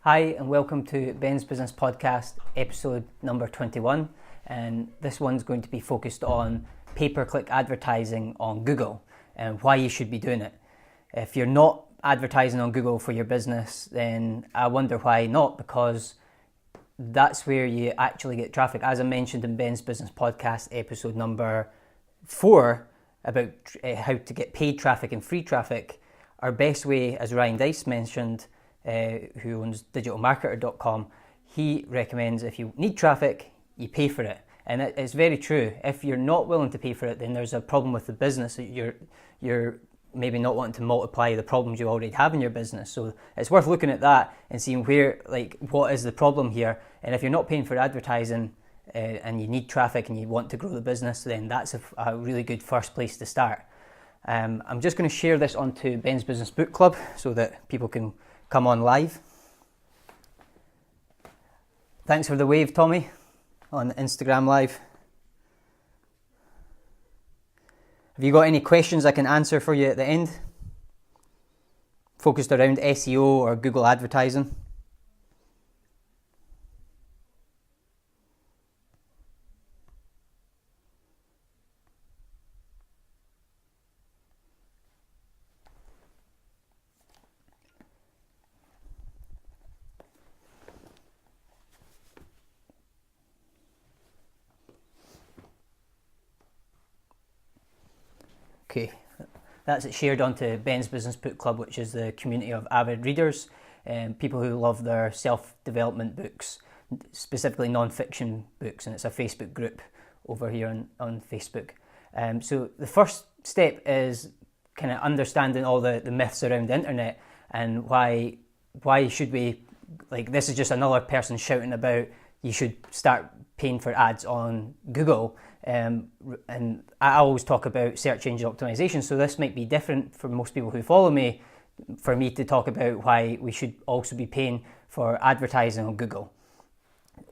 Hi and welcome to Ben's Business Podcast, episode number 21, and this one's going to be focused on pay-per-click advertising on Google and why you should be doing it. If you're not advertising on Google for your business, then I wonder why not, because that's where you actually get traffic. As I mentioned in Ben's Business Podcast, episode number 4, about how to get paid traffic and free traffic, our best way, as Ryan Dice mentioned, who owns digitalmarketer.com, he recommends if you need traffic, you pay for it. And it's very true. If you're not willing to pay for it, then there's a problem with the business. You're maybe not wanting to multiply the problems you already have in your business. So it's worth looking at that and seeing what is the problem here. And if you're not paying for advertising and you need traffic and you want to grow the business, then that's a really good first place to start. I'm just going to share this onto Ben's Business Book Club so that people can come on live. Thanks for the wave, Tommy, on Instagram Live. Have you got any questions I can answer for you at the end? Focused around SEO or Google advertising? Okay, that's it shared onto Ben's Business Book Club, which is the community of avid readers and people who love their self-development books, specifically non-fiction books, and it's a Facebook group over here on Facebook. So the first step is kind of understanding all the myths around the internet and why should we, like, this is just another person shouting about you should start paying for ads on Google. And I always talk about search engine optimization, so this might be different for most people who follow me, for me to talk about why we should also be paying for advertising on Google.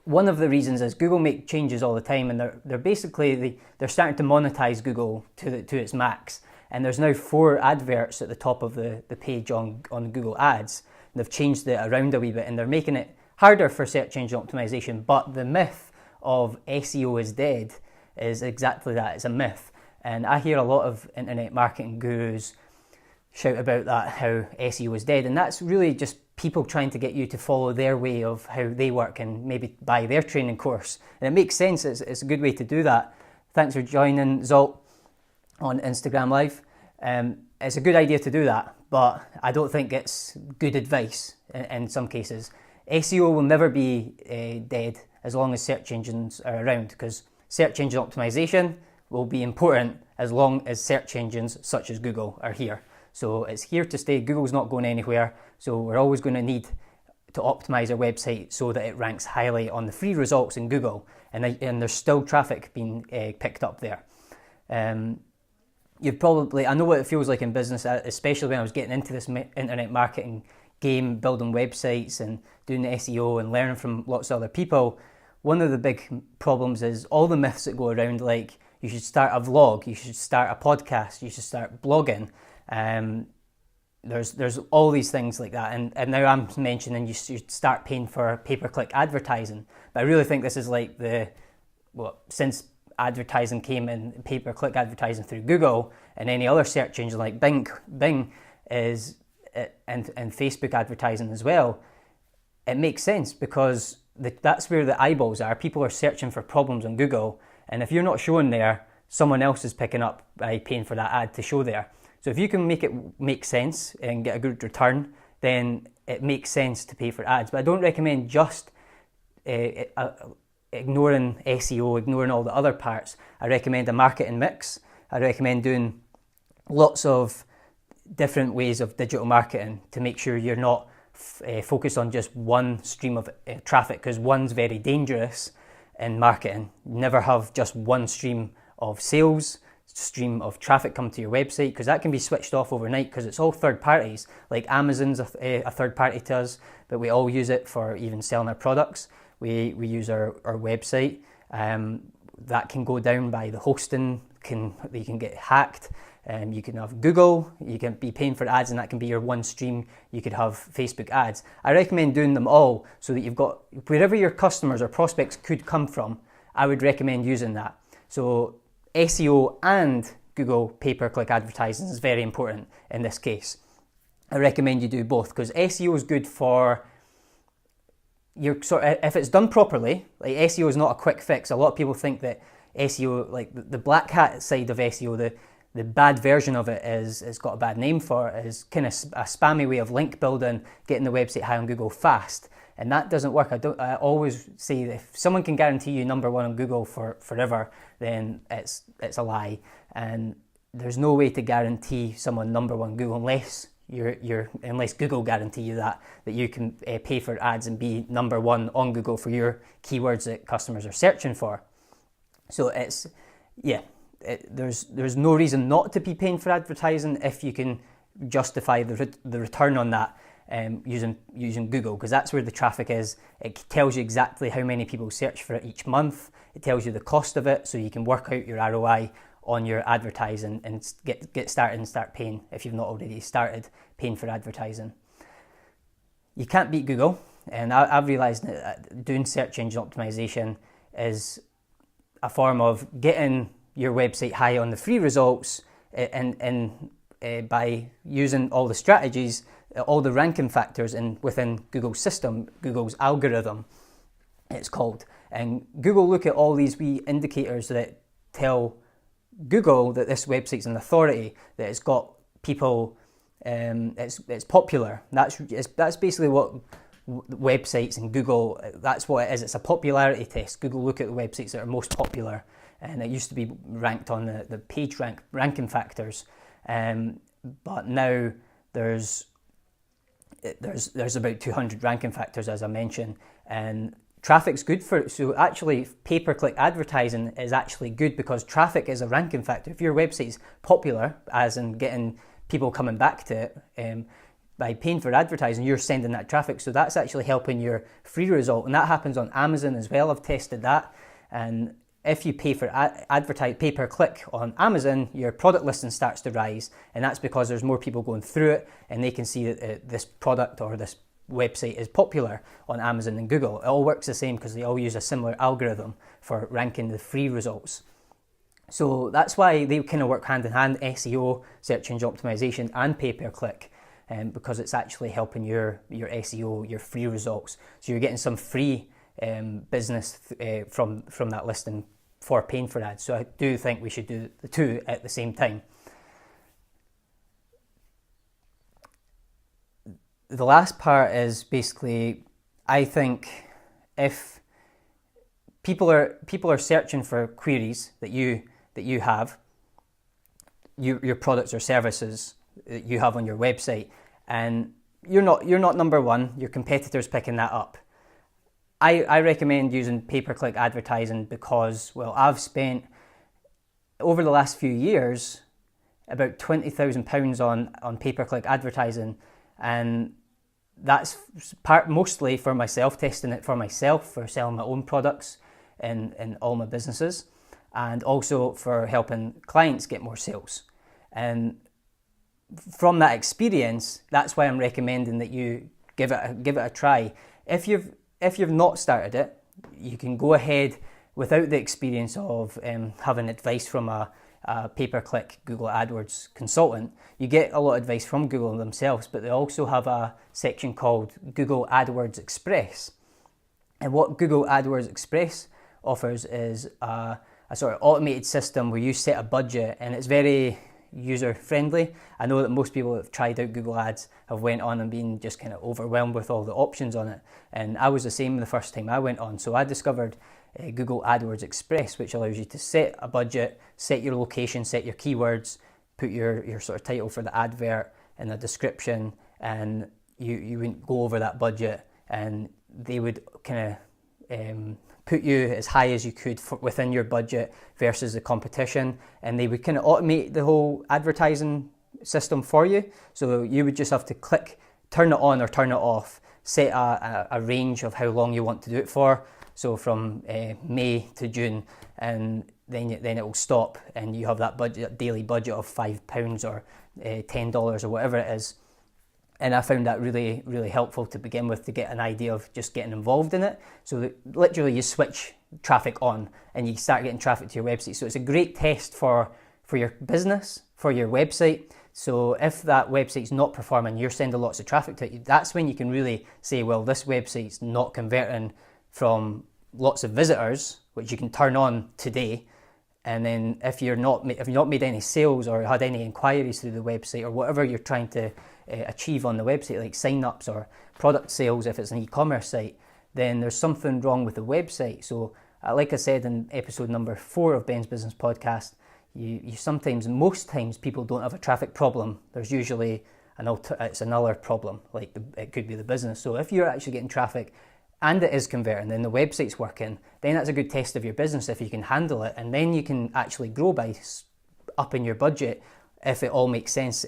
One of the reasons is Google make changes all the time, and they're starting to monetize Google to its max. And there's now 4 adverts at the top of the page on Google Ads. They've changed it around a wee bit, and they're making it harder for search engine optimization. But the myth of SEO is dead is exactly that. It's a myth. And I hear a lot of internet marketing gurus shout about that, how SEO is dead. And that's really just people trying to get you to follow their way of how they work and maybe buy their training course. And it makes sense. It's a good way to do that. Thanks for joining, Zolt, on Instagram Live. It's a good idea to do that, but I don't think it's good advice in some cases. SEO will never be dead as long as search engines are around, because search engine optimization will be important as long as search engines such as Google are here. So it's here to stay. Google's not going anywhere. So we're always going to need to optimize our website so that it ranks highly on the free results in Google. And there's still traffic being picked up there. I know what it feels like in business, especially when I was getting into this internet marketing game, building websites and doing the SEO and learning from lots of other people. One of the big problems is all the myths that go around, like you should start a vlog, you should start a podcast, you should start blogging. There's all these things like that. And now I'm mentioning you should start paying for pay-per-click advertising. But I really think this is like since advertising came in, pay-per-click advertising through Google and any other search engine like Bing is, and Facebook advertising as well, it makes sense because that's where the eyeballs are. People are searching for problems on Google, and if you're not showing there, someone else is picking up by paying for that ad to show there. So if you can make it make sense and get a good return, then it makes sense to pay for ads. But I don't recommend just ignoring SEO, ignoring all the other parts. I recommend a marketing mix. I recommend doing lots of different ways of digital marketing to make sure you're not focused on just one stream of traffic, because one's very dangerous in marketing. Never have just one stream of sales, stream of traffic come to your website, because that can be switched off overnight because it's all third parties. Like Amazon's a third party to us, but we all use it for even selling our products. We use our website. That can go down by the hosting can get hacked. You can have Google, you can be paying for ads, and that can be your one stream. You could have Facebook ads. I recommend doing them all so that you've got, wherever your customers or prospects could come from, I would recommend using that. So SEO and Google pay-per-click advertising is very important in this case. I recommend you do both, because SEO is good for your if it's done properly. Like, SEO is not a quick fix. A lot of people think that SEO, like the black hat side of SEO, the bad version of it it's got a bad name for it, is kind of a spammy way of link building, getting the website high on Google fast. And that doesn't work. I always say that if someone can guarantee you number one on Google for forever, then it's a lie. And there's no way to guarantee someone number one Google unless unless Google guarantee you that you can pay for ads and be number one on Google for your keywords that customers are searching for. So there's no reason not to be paying for advertising if you can justify the return on that using Google, because that's where the traffic is. It tells you exactly how many people search for it each month. It tells you the cost of it, so you can work out your ROI on your advertising and get started and start paying if you've not already started paying for advertising. You can't beat Google, and I've realised that doing search engine optimization is a form of getting your website high on the free results, and by using all the strategies, all the ranking factors within Google's system, Google's algorithm, it's called. And Google look at all these wee indicators that tell Google that this website's an authority, that it's got people, it's popular. That's basically what websites and Google, that's what it is. It's a popularity test. Google look at the websites that are most popular, and it used to be ranked on the page ranking factors, but now there's about 200 ranking factors, as I mentioned, and traffic's good for it. So actually, pay-per-click advertising is actually good because traffic is a ranking factor. If your website's popular, as in getting people coming back to it, by paying for advertising, you're sending that traffic. So that's actually helping your free result. And that happens on Amazon as well. I've tested that. And if you pay for pay-per-click on Amazon, your product listing starts to rise. And that's because there's more people going through it, and they can see that this product or this website is popular on Amazon and Google. It all works the same because they all use a similar algorithm for ranking the free results. So that's why they kind of work hand in hand, SEO, search engine optimization, and pay-per-click, because it's actually helping your SEO, your free results. So you're getting some free business from that listing for paying for ads. So I do think we should do the two at the same time. The last part is basically, I think if people are searching for queries that you have, your products or services that you have on your website, and you're not number one, your competitor's picking that up. I recommend using pay-per-click advertising because, well, I've spent over the last few years about £20,000 on pay-per-click advertising, and that's mostly for myself, testing it for myself, for selling my own products in all my businesses, and also for helping clients get more sales. And from that experience, that's why I'm recommending that you give it a try. If you've not started it, you can go ahead without the experience of having advice from a pay-per-click Google AdWords consultant. You get a lot of advice from Google themselves, but they also have a section called Google AdWords Express. And what Google AdWords Express offers is a sort of automated system where you set a budget, and it's very user-friendly. I know that most people that have tried out Google Ads have went on and been just kind of overwhelmed with all the options on it. And I was the same the first time I went on. So I discovered Google AdWords Express, which allows you to set a budget, set your location, set your keywords, put your sort of title for the advert and the description, and you wouldn't go over that budget, and they would kind of put you as high as you could within your budget versus the competition, and they would kind of automate the whole advertising system for you. So you would just have to click, turn it on or turn it off, set a range of how long you want to do it for. So from May to June, and then it will stop, and you have that daily budget of £5 or $10 or whatever it is. And I found that really, really helpful to begin with, to get an idea of just getting involved in it. So that literally you switch traffic on and you start getting traffic to your website. So it's a great test for your business, for your website. So if that website's not performing, you're sending lots of traffic to it, that's when you can really say, well, this website's not converting from lots of visitors, which you can turn on today. And then if you've not made any sales or had any inquiries through the website, or whatever you're trying to achieve on the website, like sign-ups or product sales if it's an e-commerce site, then there's something wrong with the website. So like I said in episode number 4 of Ben's Business Podcast, most times people don't have a traffic problem. There's usually it's another problem, like it could be the business. So if you're actually getting traffic and it is converting, then the website's working, then that's a good test of your business if you can handle it. And then you can actually grow by upping your budget if it all makes sense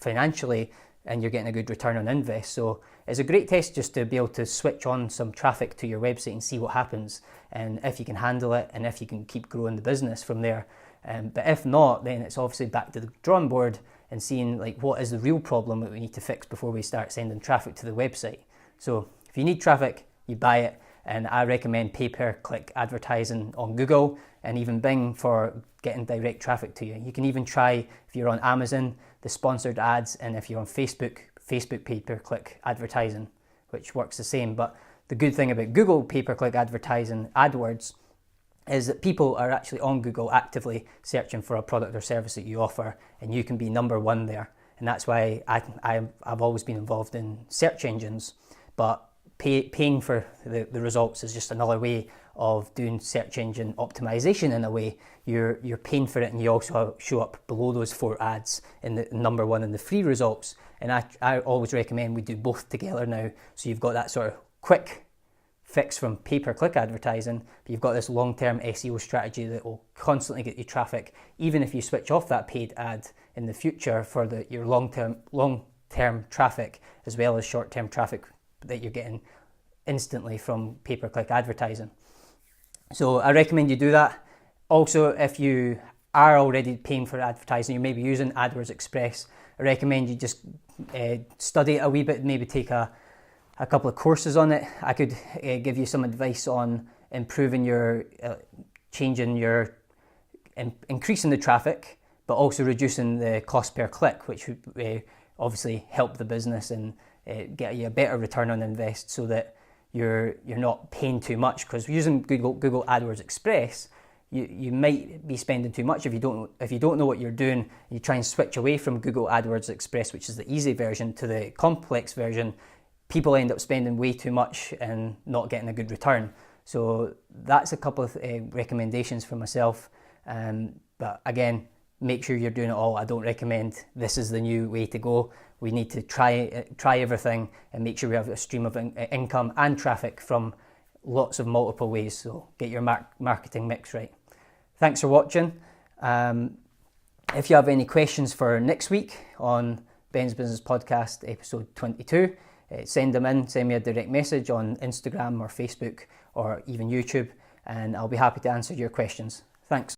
financially and you're getting a good return on invest. So it's a great test just to be able to switch on some traffic to your website and see what happens, and if you can handle it and if you can keep growing the business from there. But if not, then it's obviously back to the drawing board and seeing like what is the real problem that we need to fix before we start sending traffic to the website. So if you need traffic, you buy it, and I recommend pay-per-click advertising on Google and even Bing for getting direct traffic to you. You can even try, if you're on Amazon, the sponsored ads, and if you're on Facebook pay-per-click advertising, which works the same. But the good thing about Google pay-per-click advertising, Adwords, is that people are actually on Google actively searching for a product or service that you offer, and you can be number one there. And that's why I've always been involved in search engines, but paying for the results is just another way of doing search engine optimization. In a way, you're paying for it, and you also show up below those 4 ads in the number 1 in the free results. And I always recommend we do both together now, so you've got that sort of quick fix from pay-per-click advertising, but you've got this long-term SEO strategy that will constantly get you traffic, even if you switch off that paid ad in the future for your long-term traffic, as well as short-term traffic that you're getting instantly from pay-per-click advertising. So I recommend you do that. Also, if you are already paying for advertising, you may be using AdWords Express, I recommend you just study it a wee bit, maybe take a couple of courses on it. I could give you some advice on improving increasing the traffic, but also reducing the cost per click, which would obviously help the business and get you a better return on invest, so that you're not paying too much. Because using Google AdWords Express, you might be spending too much if you don't know what you're doing. You try and switch away from Google AdWords Express, which is the easy version, to the complex version. People end up spending way too much and not getting a good return. So that's a couple of recommendations for myself. But again, make sure you're doing it all. I don't recommend this is the new way to go. We need to try everything and make sure we have a stream of income and traffic from lots of multiple ways. So get your marketing mix right. Thanks for watching. If you have any questions for next week on Ben's Business Podcast episode 22, send me a direct message on Instagram or Facebook or even YouTube, and I'll be happy to answer your questions. Thanks.